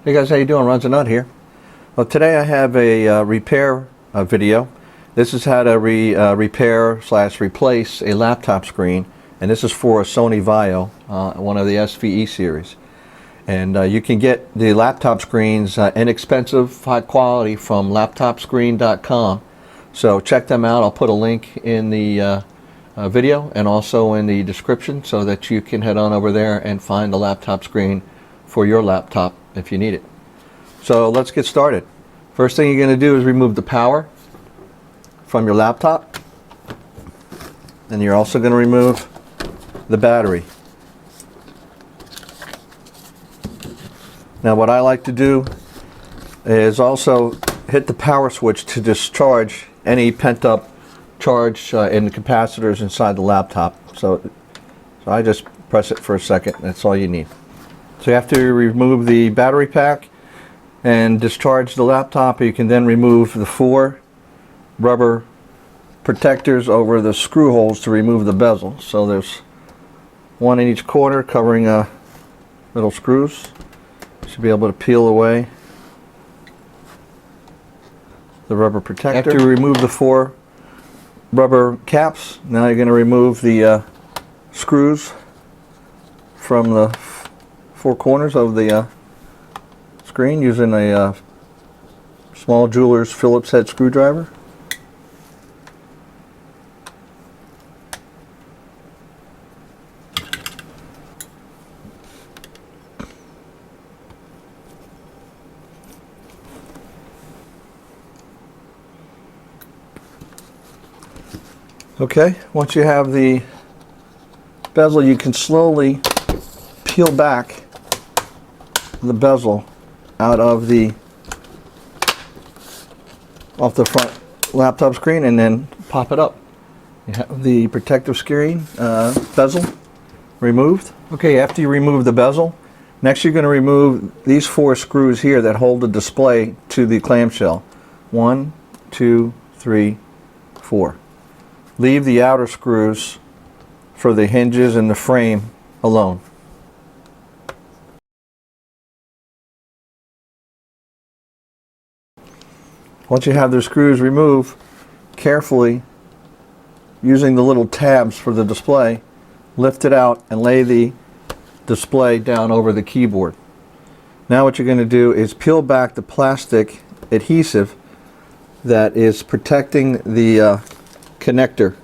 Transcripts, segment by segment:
Hey guys, how you doing? Runs a Nut here. Well, today I have a repair video. This is how to repair/replace a laptop screen, and this is for a SONY VAIO, one of the SVE series. And you can get the laptop screens inexpensive, high quality from laptopscreen.com. So check them out. I'll put a link in the video and also in the description so that you can head on over there and find the laptop screen for your laptop if you need it. So let's get started. First thing you're going to do is remove the power from your laptop, and you're also going to remove the battery. Now what I like to do is also hit the power switch to discharge any pent-up charge in the capacitors inside the laptop. So I just press it for a second. That's all you need. So after you remove the battery pack and discharge the laptop, you can then remove the 4 rubber protectors over the screw holes to remove the bezel. So there's one in each corner covering little screws. Should be able to peel away the rubber protector. After you remove the 4 rubber caps, now you're going to remove the screws from the 4 corners of the screen using a small jeweler's Phillips head screwdriver. Okay, once you have the bezel, you can slowly peel back the bezel out of off the front laptop screen and then pop it up. You have the protective screen bezel removed. Okay, after you remove the bezel, next you're going to remove these 4 screws here that hold the display to the clamshell. 1, 2, 3, 4. Leave the outer screws for the hinges and the frame alone. Once you have the screws removed, carefully, using the little tabs for the display, lift it out and lay the display down over the keyboard. Now what you're going to do is peel back the plastic adhesive that is protecting the connector.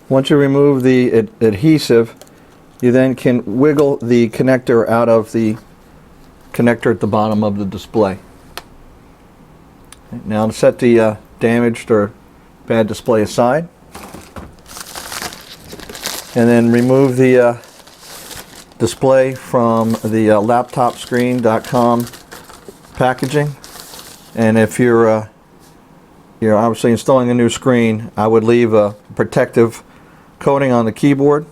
Once you remove the adhesive, you then can wiggle the connector out of the connector at the bottom of the display. Now to set the damaged or bad display aside, and then remove the display from the laptopscreen.com packaging. And if you're obviously installing a new screen, I would leave a protective coating on the keyboard.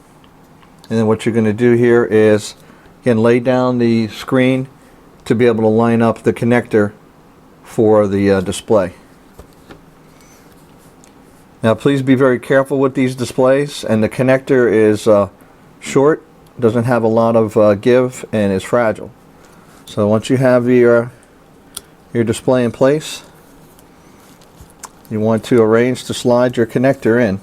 And then what you're going to do here is, again, lay down the screen to be able to line up the connector for the display. Now please be very careful with these displays, and the connector is short, doesn't have a lot of give, and is fragile. So once you have your display in place, you want to arrange to slide your connector in.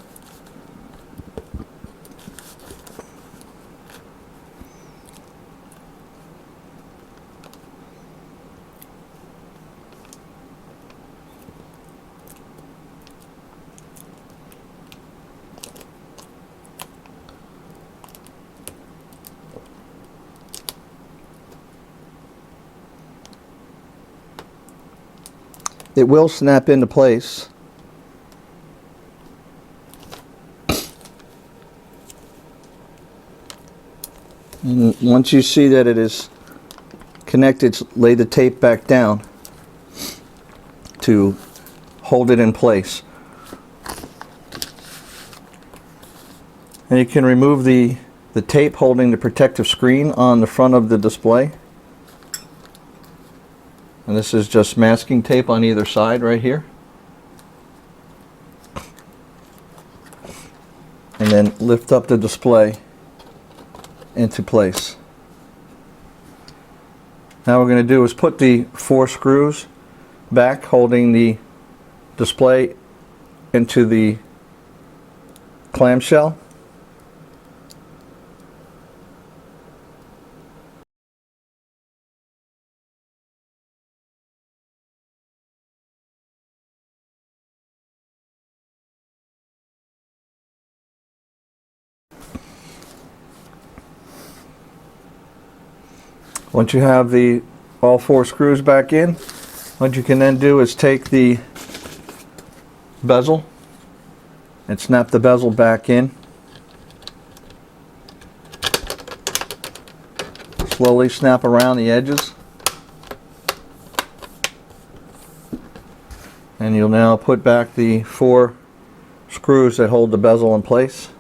It will snap into place. And once you see that it is connected, lay the tape back down to hold it in place. And you can remove the tape holding the protective screen on the front of the display. And this is just masking tape on either side right here. And then lift up the display into place. Now what we're going to do is put the 4 screws back holding the display into the clamshell. Once you have all 4 screws back in, what you can then do is take the bezel and snap the bezel back in. Slowly snap around the edges. And you'll now put back the 4 screws that hold the bezel in place.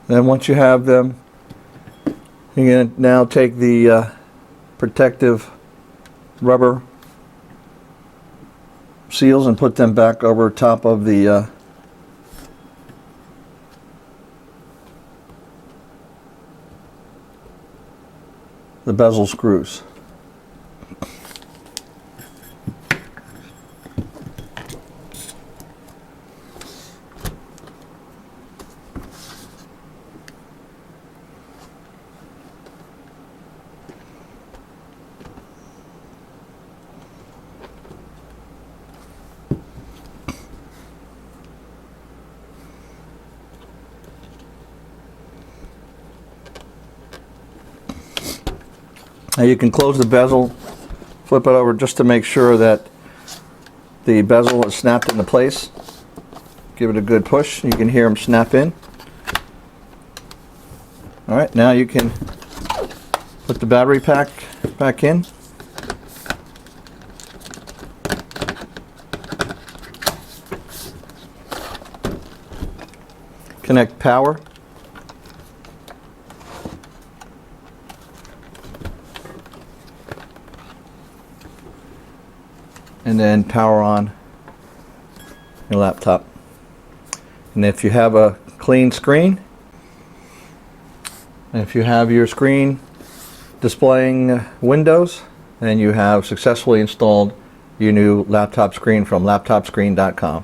Then once you have them, you're going to now take the protective rubber seals and put them back over top of the bezel screws. Now you can close the bezel, flip it over just to make sure that the bezel is snapped into place. Give it a good push. You can hear them snap in. Alright, now you can put the battery pack back in. Connect power. And then power on your laptop. And if you have a clean screen, and if you have your screen displaying Windows, then you have successfully installed your new laptop screen from laptopscreen.com.